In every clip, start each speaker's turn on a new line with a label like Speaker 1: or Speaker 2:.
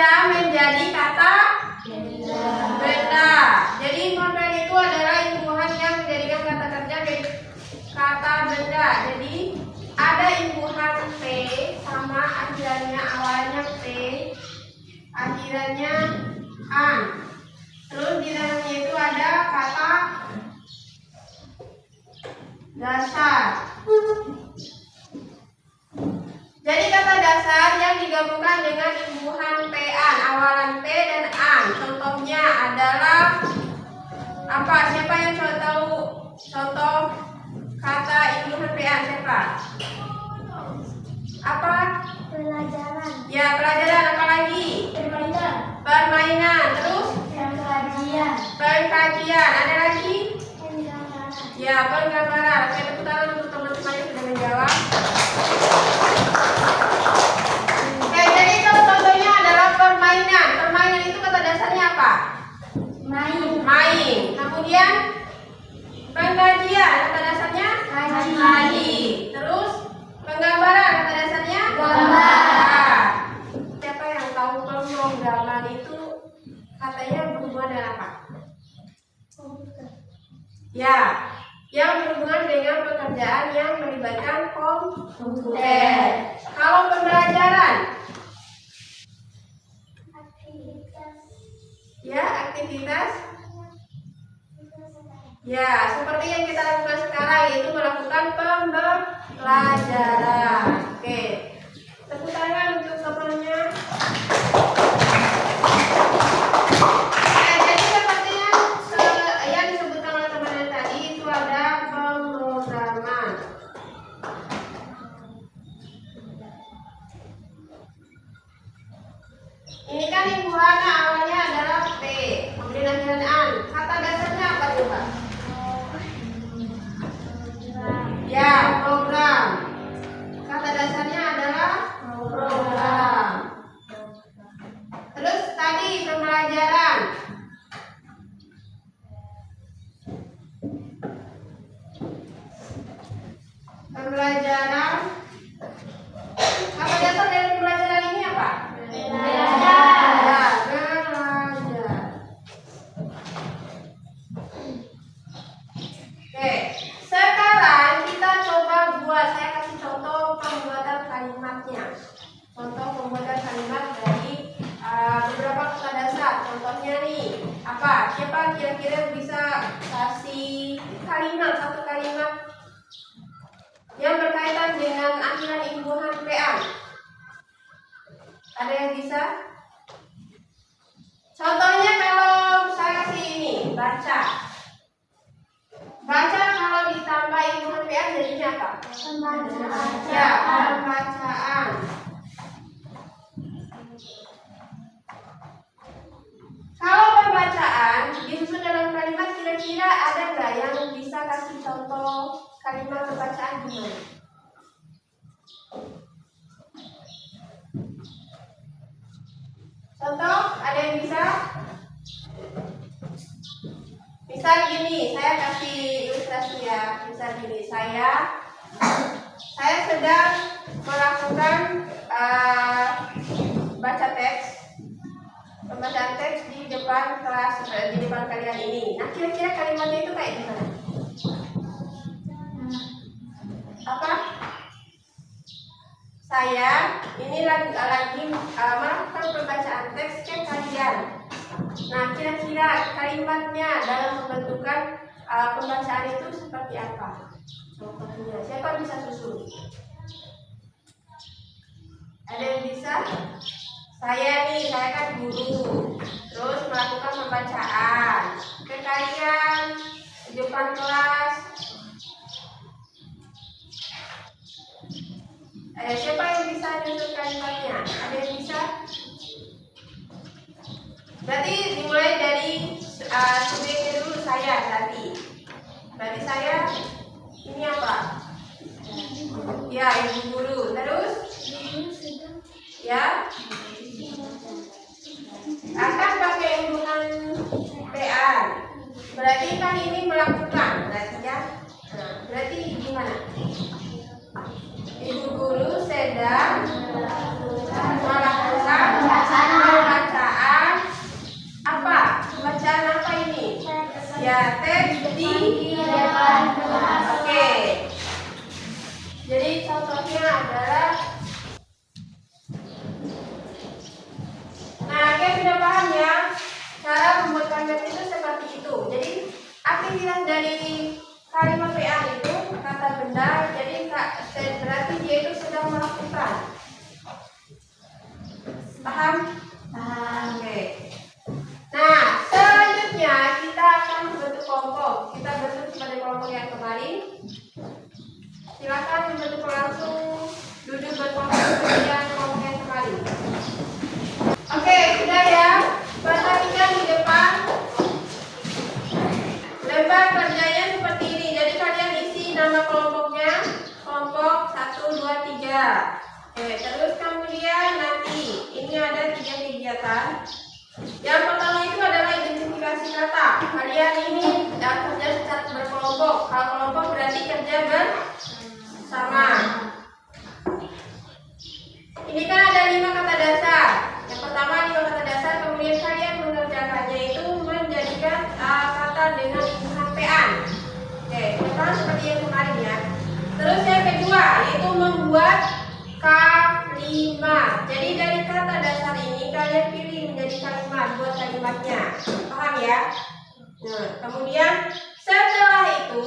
Speaker 1: bekerja menjadi kata benda. Jadi model itu adalah imbuhan yang menjadikan kata kerja menjadi kata benda. Jadi ada imbuhan P sama akhirannya awalnya P, akhirannya an. Terus di dalamnya itu ada kata dasar. Jadi kata dasar yang digabungkan dengan imbuhan PAN, awalan P dan an. Contohnya adalah apa? Siapa yang tahu contoh kata imbuhan PAN? Siapa? Apa?
Speaker 2: Pelajaran.
Speaker 1: Ya, pelajaran. Apa lagi?
Speaker 2: Permainan.
Speaker 1: Permainan. Terus?
Speaker 2: Pengkajian.
Speaker 1: Pengkajian. Ada lagi?
Speaker 2: Penggambaran.
Speaker 1: Ya, penggambaran. Oke, tepuk tangan untuk teman-teman yang sudah menjawab. Oke, jadi kalau contohnya adalah permainan. Permainan itu kata dasarnya apa?
Speaker 2: Main.
Speaker 1: Main. Kemudian pengkajian kata dasarnya
Speaker 2: Kaji.
Speaker 1: Terus penggambaran kata dasarnya
Speaker 2: Gambar.
Speaker 1: Siapa yang tahu pemrograman itu katanya berhubungan dengan apa? Ya, yang berhubungan dengan pekerjaan yang melibatkan komputer. Kalau pembelajaran,
Speaker 2: Aktivitas.
Speaker 1: ya aktivitas. Ya, seperti yang kita lakukan sekarang yaitu melakukan pembelajaran. Oke, tepuk tangan untuk temannya. Jadi seperti yang disebutkan oleh teman tadi itu ada pemrograman. Ini kan imbuhan awalnya adalah P, kemudian akhirannya an. Kata dasarnya apa coba? Ya, program. Kata dasarnya adalah program. Terus tadi pembelajaran. Pembelajaran. Kata dasar dari pembelajaran ini apa?
Speaker 2: Belajar.
Speaker 1: Ya, belajar. Oke, sekarang kita coba buat. Saya kasih contoh pembuatan kalimatnya. Contoh pembuatan kalimat dari beberapa kata dasar. Contohnya nih, apa? Siapa kira-kira bisa kasih kalimat, satu kalimat yang berkaitan dengan akhiran imbuhan PA? Ada yang bisa? Contohnya kalau saya kasih ini, baca. Baca kalau ditambah imbuhan PA jadinya apa?
Speaker 2: Pembacaan.
Speaker 1: Ya, pembacaan. Kalau pembacaan disusun dalam kalimat, kira-kira ada nggak yang bisa kasih contoh kalimat pembacaan gimana? Contoh, ada yang bisa? Misal gini, saya kasih ilustrasi ya. Misal gini, saya sedang melakukan baca teks, pembacaan teks di depan kelas, di depan kalian ini. Nah, kira-kira kalimatnya itu kayak gimana? Apa? Saya ini lagi melakukan pembacaan teks ke kalian. Nah, kira-kira kalimatnya dalam pembentukan pembacaan itu seperti apa? Contohnya, siapa bisa susun? Ada yang bisa? Saya kan guru, terus melakukan pembacaan ke kalian di depan kelas. Siapa yang bisa nyusun kalimatnya? Ada yang bisa? Berarti dimulai dari subjeknya dulu, saya tadi. Berarti saya ini apa? Ya, ibu guru. Terus? Ya, akan pakai imbuhan PA. Berarti kan ini melakukan, berarti ya. Nah, berarti gimana? Ibu guru sedang melakukan contohnya adalah, nah kalian sudah paham ya cara membuat kalimat itu seperti itu. Jadi aktivitas dari kalimat PA itu kata benda, jadi berarti dia itu sedang melakukan. Paham?
Speaker 2: Paham.
Speaker 1: Oke. Nah, selanjutnya kita akan membentuk kelompok. Kita bentuk seperti kelompok yang kemarin. Silakan membentuk langsung, duduk berkelompok kemudian kelompok yang kemarin. Oke, sudah ya. Perhatikan di depan. Lembar kerjanya seperti ini. Jadi kalian isi nama kelompoknya. Kelompok 1, 2, 3. Oke, terus kemudian nanti ini ada 3 kegiatan. Yang pertama itu adalah identifikasi kata. Kalian ini kerja secara berkelompok. Kalau kelompok berarti kerja bersama. Ini kan ada 5 kata dasar. Yang pertama 5 kata dasar, kemudian kalian mengerjakannya itu menjadikan kata dengan ikutan PA. Oke, pertama seperti yang kemarin ya. Terus yang kedua yaitu membuat kalimat. Jadi dari kata dasar ini kalian pilih menjadi kalimat, buat kalimatnya. Paham ya? Nah, kemudian setelah itu,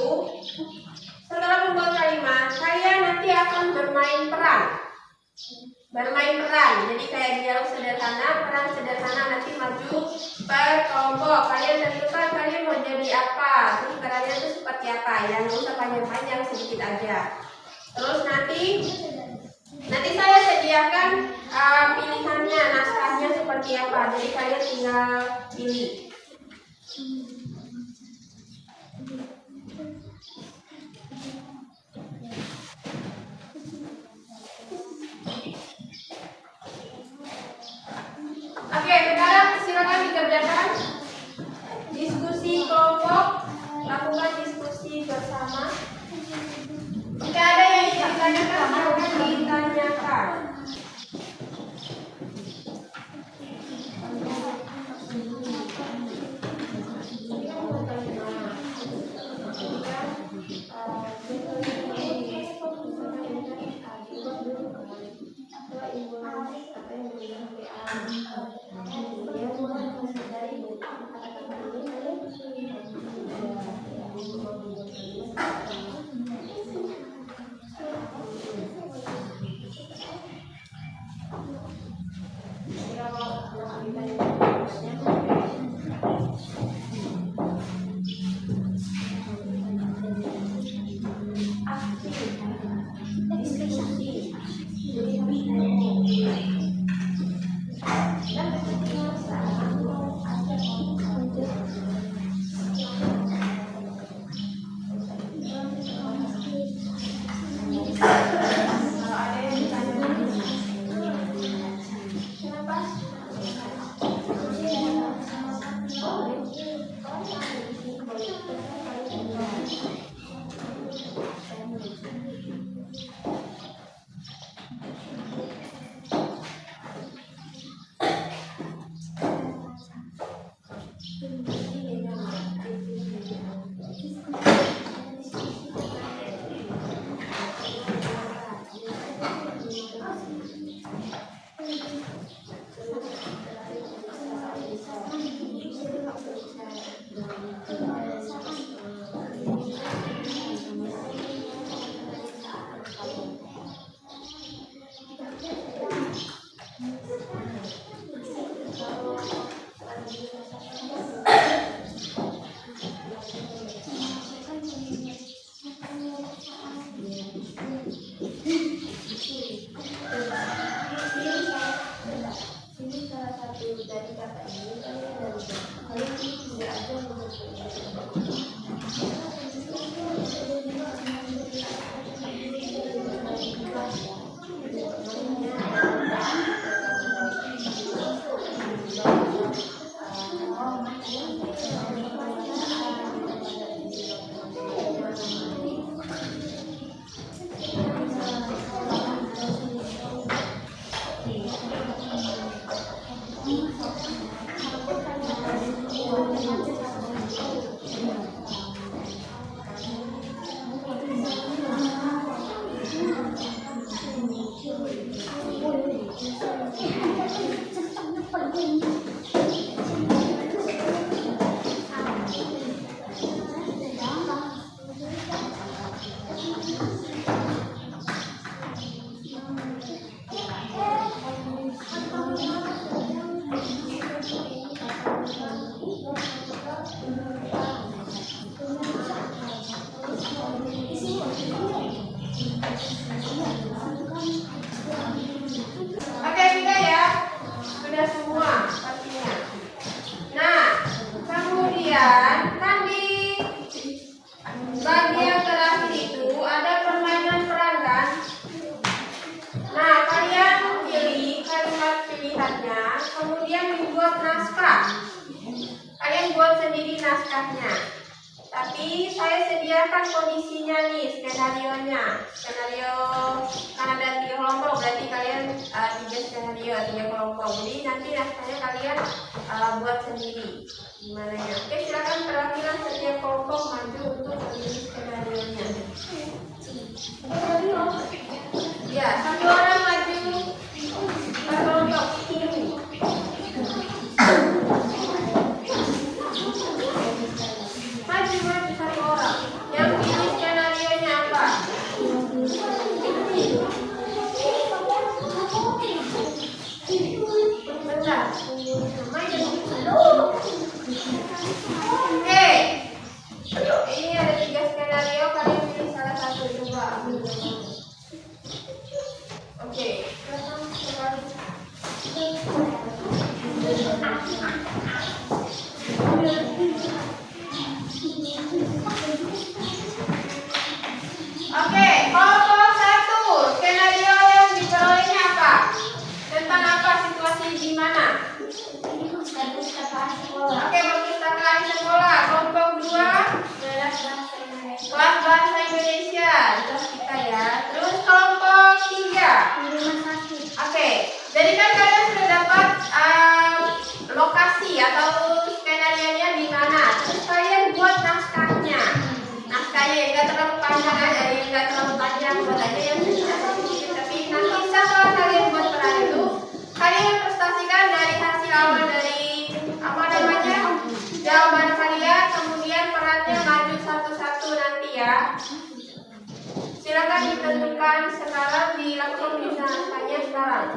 Speaker 1: setelah membuat kalimat, kalian nanti akan bermain peran. Jadi kayak dialog sederhana, peran sederhana nanti maju per kelompok. Kalian tentukan kalian mau jadi apa, terus perannya itu seperti apa. Yang nggak usah panjang-panjang, sedikit aja. Terus nanti saya sediakan pilihannya, naskahnya seperti apa. Jadi kalian tinggal pilih. Oke, sekarang silakan dikerjakan diskusi kelompok, lakukan diskusi bersama. Jika ada yang ingin ditanyakan, silakan ditanyakan. Oke, sudah ya. Sudah semua pastinya. Nah, kemudian kan di bagian terakhir itu ada permainan peran kan? Nah, kalian pilih kalimat pilihannya, kemudian dibuat naskah. Kalian buat sendiri naskahnya. Tapi saya sediakan kondisinya nih, skenario-nya. Skenario kan ada 3 kelompok, berarti kalian 3 skenario, 3 kelompok. Jadi nanti naskahnya kalian buat sendiri. Gimana ya? Oke, silakan perwakilan setiap kelompok maju untuk memilih skenario-nya. Ya, 1 orang maju per kelompok ini. Maju 1 orang. Yang pilih skenario-nya apa? Bentar. Oke. Ini ada 3 skenario, kalian pilih salah satu coba. Oke. Oke, kelompok 1, skenario yang diperolehnya apa? Tentang apa, situasi di mana? Oke, perpustakaan sekolah. Kelompok 2, kelas bahasa Indonesia. Terus kita ya. Terus kelompok 3. Oke, jadi kan kalian sudah dapat lokasi atau skenario-nya di mana. Terus kalian buat naskahnya. Naskahnya yang nggak terlalu panjang aja, yang nggak terlalu panjang, buat aja yang sedikit. Tapi nanti setelah kalian buat peran itu, kalian prestasikan dari hasil awal dari apa namanya jawaban kalian, kemudian perannya maju satu-satu nanti ya. Silakan ditentukan sekarang, dilakukan penulisan naskahnya sekarang.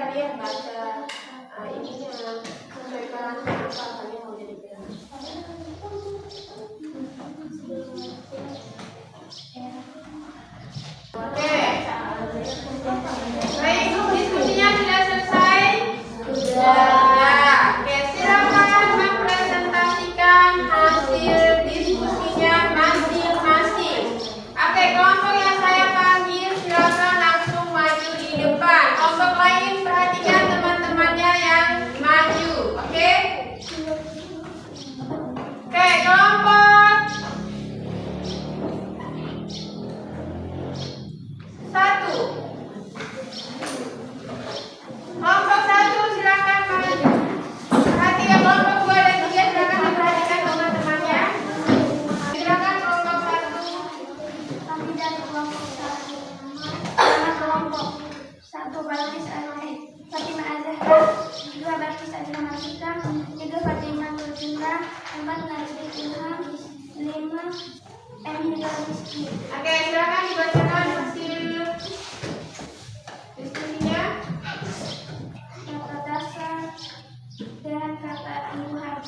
Speaker 1: Kalian baca ininya sesuai perannya apa kalian mau jadi peran. Oke, baik, diskusinya sudah selesai. Sudah. Oke, silakan mempresentasikan hasil diskusinya masing-masing. Oke, kelompok yang saya panggil silakan langsung maju di depan. Kelompok lain perhatikan teman.
Speaker 2: dan kelompok 1. Nama kelompok 1 Balkis Anoid, Fatimah Azhara, 2 Balkis Azhara Masika, 3 Fatimah Nurjuna, 4 Nazri Ilham, 5 Emilio Rizky.
Speaker 1: Oke, silakan dibacakan hasil diskusinya.
Speaker 2: Kata dasar dan kata imbuhan.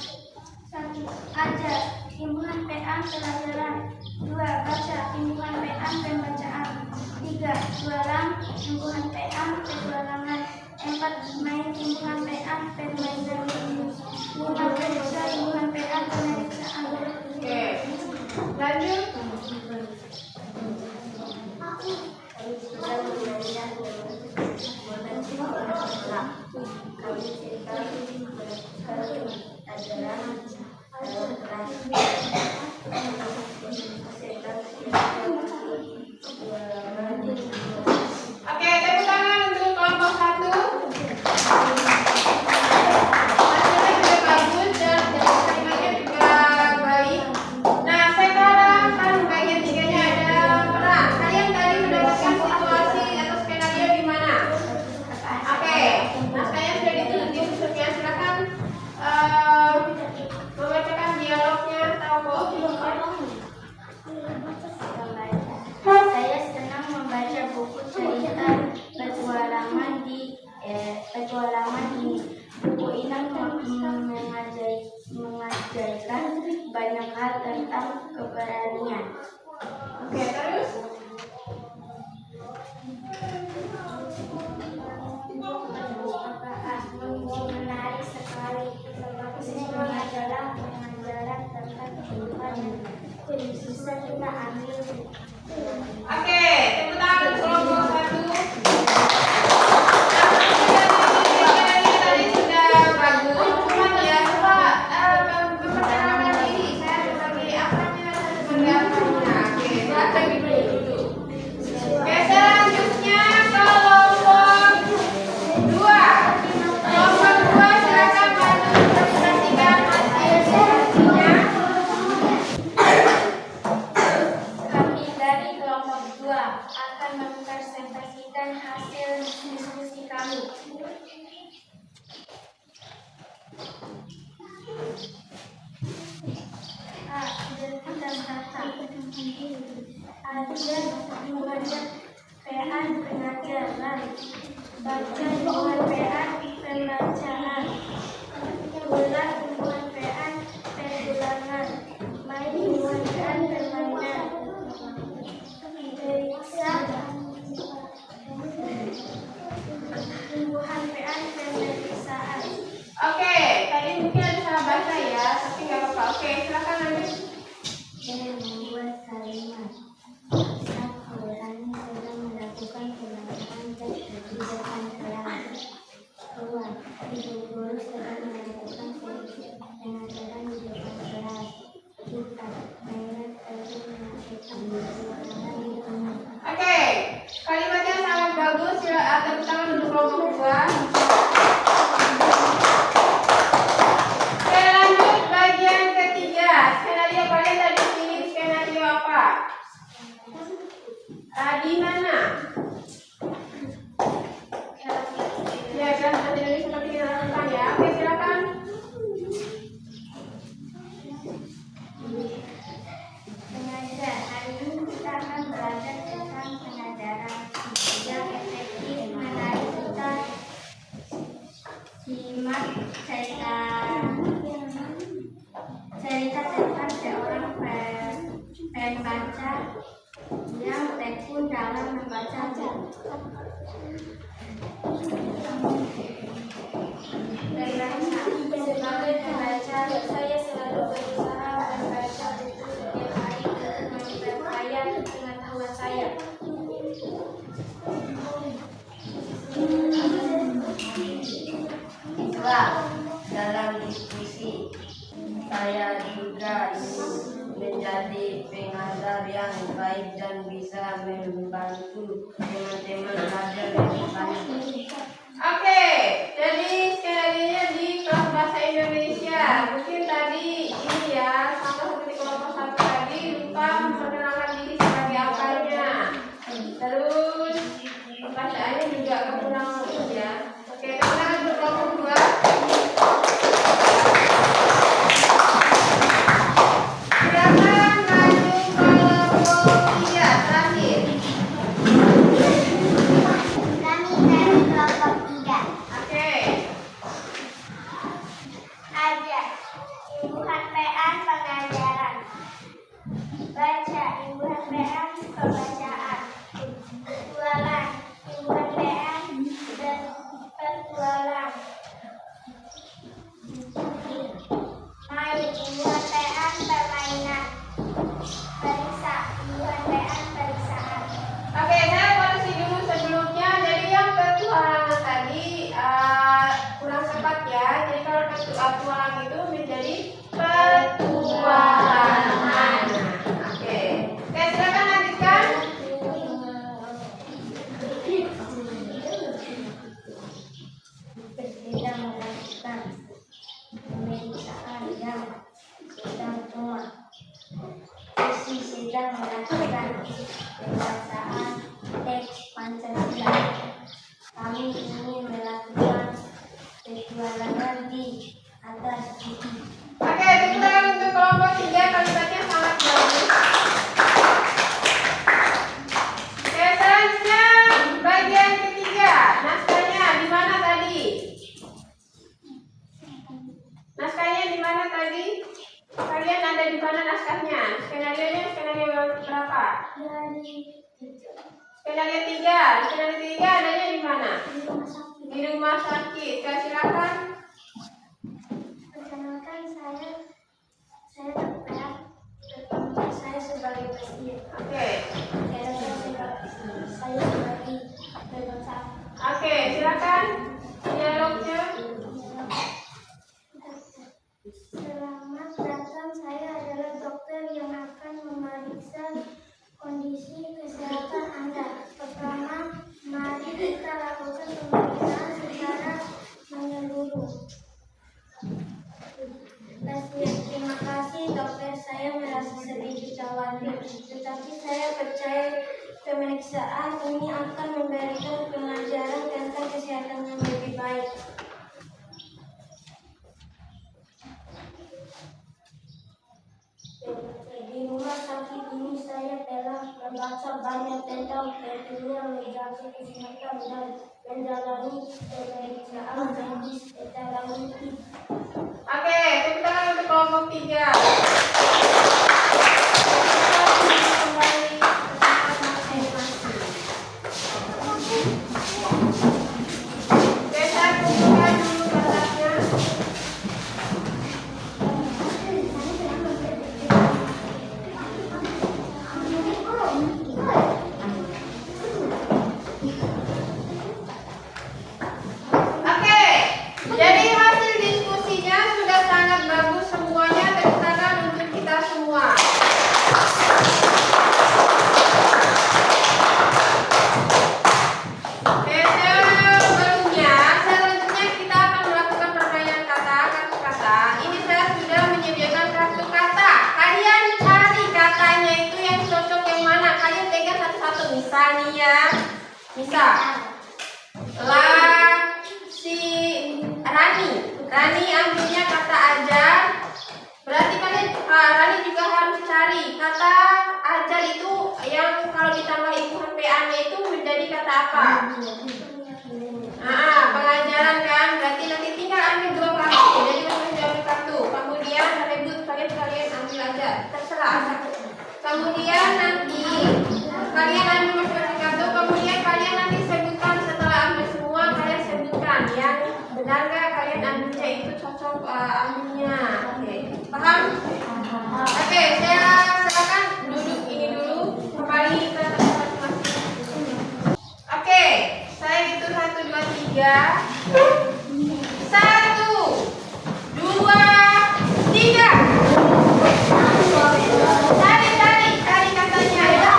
Speaker 2: 1. Ajar, imbuhan PA pelajaran. 2. Baca, imbuhan PA pembacaan. 3. Jualan, imbuhan PA petualangan. 4. Main, imbuhan PA permainan. 5. Periksa, imbuhan PA pemeriksaan.
Speaker 1: Oke, lanjut. Oke, tepuk tangan untuk kelompok 1. Hasilnya juga bagus dan kalimatnya juga baik. Nah, sekarang kan bagian 3-nya ada peran. Kalian tadi mendapatkan situasi atau skenario di mana? Oke, naskahnya sudah disusunnya. Silakan membacakan dialognya atau
Speaker 2: Saya senang membaca buku cerita petualangan ini. Buku ini mengajarkan banyak hal tentang keberanian.
Speaker 1: Oke, terus.
Speaker 2: Menarik sekali. Ini adalah pengajaran tentang kehidupan yang bisa kita ambil.
Speaker 1: Oke, tepuk tangan untuk kelompok 1. Tadi sudah bagus, cuman ya coba memperkenalkan diri. Saya sebagai apanya, sebagai apanya. Oke, silakan dulu. Oke, selanjutnya kelompok 2. Kelompok 2 silakan bantu mempresentasikan hasil diskusinya.
Speaker 2: Kami dari kelompok 2 akan mempresentasikan hasil diskusi kami. Ada hubungan PA pengajaran, baca hubungan PA pembacaan, ulang hubungan PA perulangan, main hubungan PA permainan, periksa hubungan PA pemeriksaan.
Speaker 1: Oke, tadi mungkin ada salah baca ya, tapi nggak apa-apa. Oke, silakan lanjut.
Speaker 2: Dengan membuat kalimat. Saat orang sedang melakukan pelanggaran dan tindakan keras. 2. Ibu guru sedang melakukan pengajaran di depan kelas. 3. Mereka sedang melakukan pelanggaran di rumah.
Speaker 1: Oke, kalimatnya sangat bagus. Tepuk tangan untuk kelompok 2. Oke, lanjut bagian ketiga. Skenario kalian tadi ini skenario apa? Di mana? Ya, kan materi seperti yang lakukan ya. Oke, silakan.
Speaker 2: Pengajar, hari ini kita akan belajar tentang pengajaran yang efektif. Mari kita simak cerita tentang seorang pembaca yang tekun dalam membaca buku. Sebagai pembaca, saya selalu berusaha membaca buku setiap hari untuk memperkaya pengetahuan saya.
Speaker 3: Dalam diskusi saya juga ingin menjadi pengajar yang baik dan bisa membantu teman-teman belajar lebih banyak.
Speaker 1: Oke, jadi skenario di kelas bahasa Indonesia. Mungkin tadi ini ya, sama seperti kelompok 1 tadi lupa memperkenalkan diri sebagai apanya. petualang itu menjadi petualangan. Oke, silakan lanjutkan.
Speaker 2: Sedang melakukan pemeriksaan yang sedang tua. Sisi sedang melakukan pemeriksaan teks Pancasila. Kami ingin melakukan petualangan di atas bukit.
Speaker 1: Oke, kita untuk kelompok 3 kalimatnya sangat bagus. Oke, selanjutnya bagian ketiga. Naskahnya di mana tadi? Naskahnya di mana tadi? Kalian ada di mana naskahnya? Skenario-nya skenario berapa? Skenario 3. Skenario 3 adanya di mana? Di rumah sakit. Silakan.
Speaker 2: Perkenalkan, saya Dokter. Saya sebagai pasien.
Speaker 1: Oke.
Speaker 2: Saya sebagai bangsa.
Speaker 1: Oke, silakan. Dialognya.
Speaker 2: Selamat datang, saya adalah dokter yang akan memeriksa kondisi kesehatan Anda. Pertama, mari kita lakukan pemeriksaan secara menyeluruh. Terima kasih dokter, saya merasa sedikit khawatir, tetapi saya percaya pemeriksaan ini akan memberikan pengajaran tentang kesehatan yang lebih baik. Di rumah sakit ini saya telah membaca banyak tentang pentingnya menjaga kesehatan dan menjalani pemeriksaan medis secara rutin.
Speaker 1: Oke, tepuk tangan untuk kelompok 3. Kembali ke tempat masing-masing. Oke, saya kumpulkan dulu kertasnya. Oke, jadi hasil diskusinya sudah sangat bagus semuanya. Tepuk tangan untuk kita semua. Oke, selanjutnya kita akan melakukan permainan kata, kartu kata. Ini saya sudah menyediakan kartu kata. Kalian cari katanya itu yang cocok yang mana. Kalian pegang satu-satu. Misal nih ya. Misal. Si Rani ambilnya kata ajar. Berarti kalian Rani juga harus cari kata ajar itu yang kalau ditambah hitungan PA-nya itu menjadi kata apa? Pengajaran kan. Berarti nanti tinggal ambil 2 kartu. Jadi masing-masing ambil kartu. Kemudian rebut kalian ambil aja. Terserah. Kemudian nanti kalian ambil masing-masing kartu. Kemudian kalian nanti sebutkan setelah ambil semua. Kalian sebutkan yang benar nggak kalian ambilnya itu cocok ambilnya. Oke, paham? Oke, saya silakan duduk ini dulu. Kembali ke tempat masing-masing. Oke, saya hitung 1, 2, 3. 1, 2, 3. Cari katanya ya.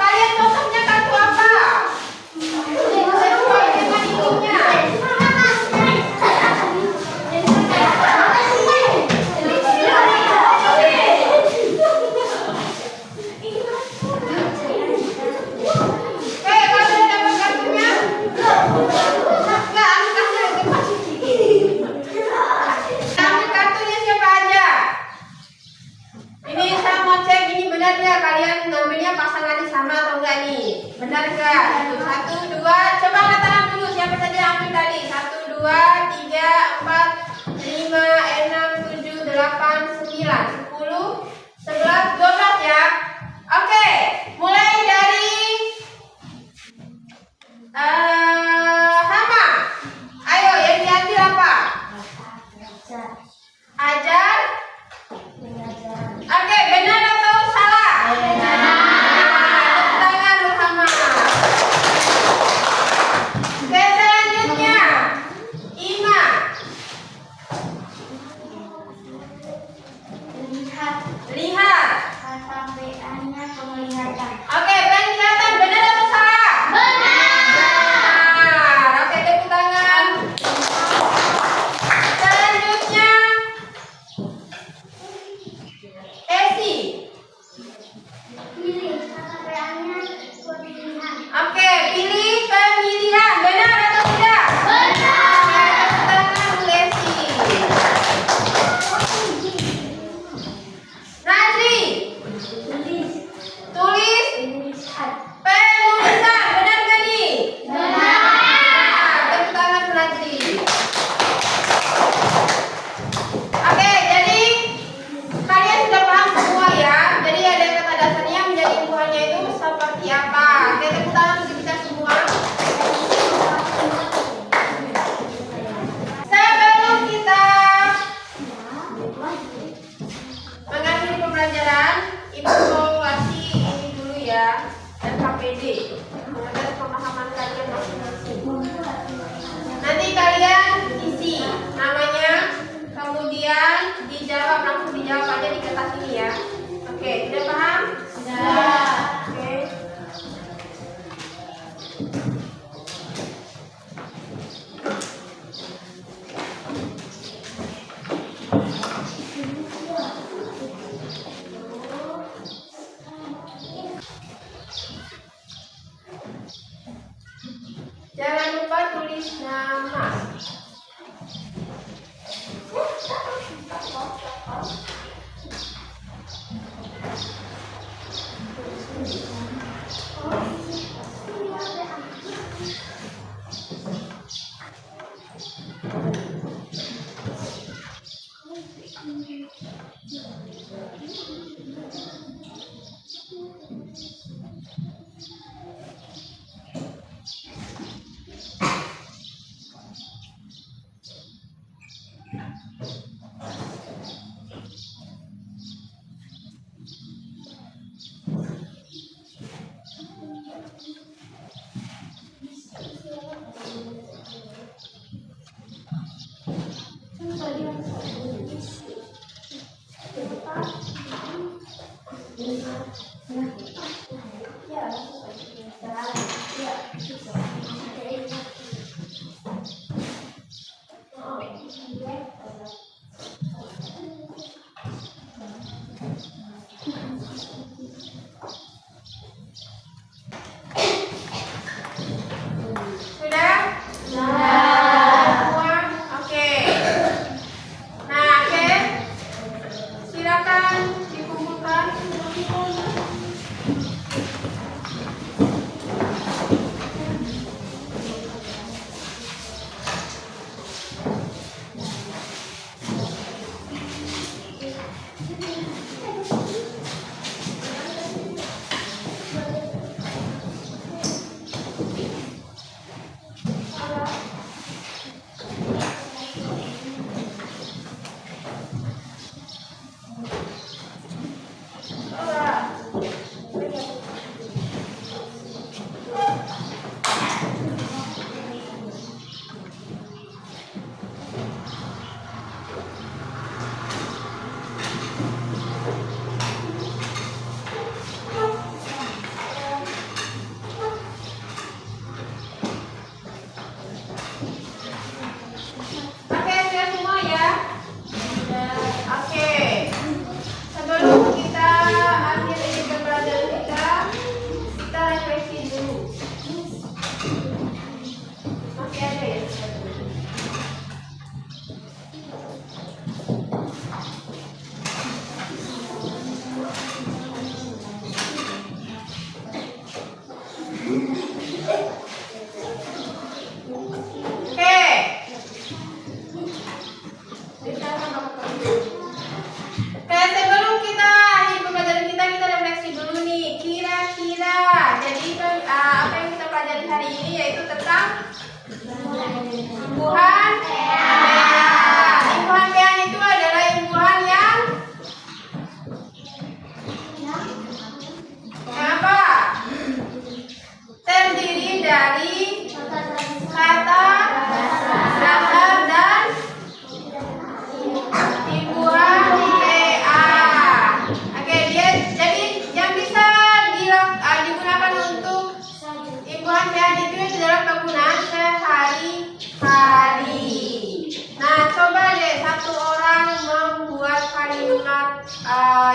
Speaker 1: Kalian cocoknya kartu apa? Sesuai dengan ibunya. Kalian dapat kartunya? Nggak, ambil kartunya siapa aja? Ini saya mau cek ini benar nggak kalian ngambilnya pasangannya sama atau enggak nih? Benar nggak? 1, 2, coba angkat tangan dulu siapa saja yang ambil tadi? 1, 2, 3, 4, 5, 6, 7, 8, 9, 10, 11, 12 ya. Oke, mulai dari Hama. Ayo yang diambil apa? LKPD mengenai pemahaman kalian masing-masing. Nanti kalian isi namanya, kemudian dijawab, langsung dijawab aja di kertas ini ya. Oke, sudah paham? Sudah. Oke. Jangan lupa tulis nama.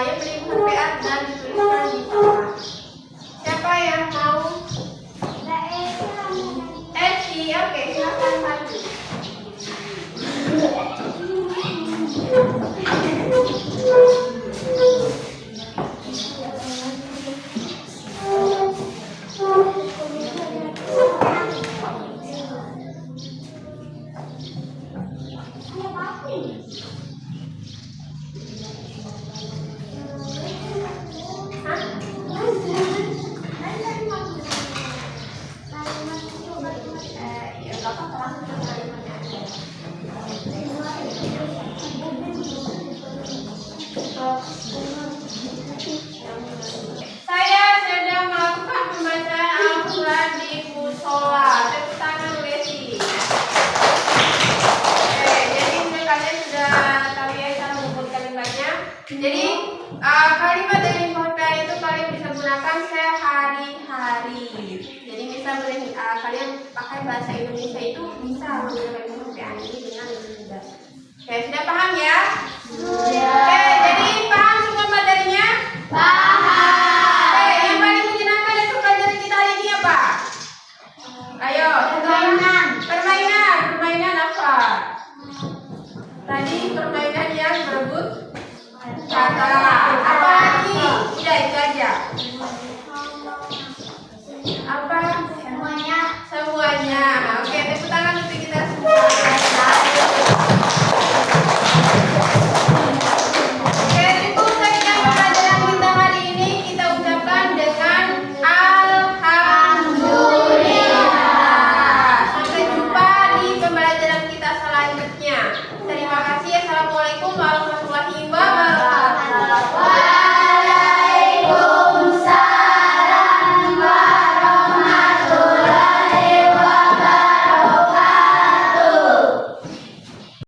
Speaker 1: yang berikut PA dan dituliskan di bawah. Siapa yang mau? Eci, oke, silakan maju. sekolah. Tepuk tangan Lesi. Oke, jadi kalian sudah tahu ya cara membuat kalimatnya. Jadi kalimat dari Indonesia itu kalian bisa gunakan sehari-hari. Jadi misalnya kalian pakai bahasa Indonesia itu bisa menggunakan Indonesia ini dengan lebih mudah. Oke, sudah paham ya?
Speaker 2: Sudah.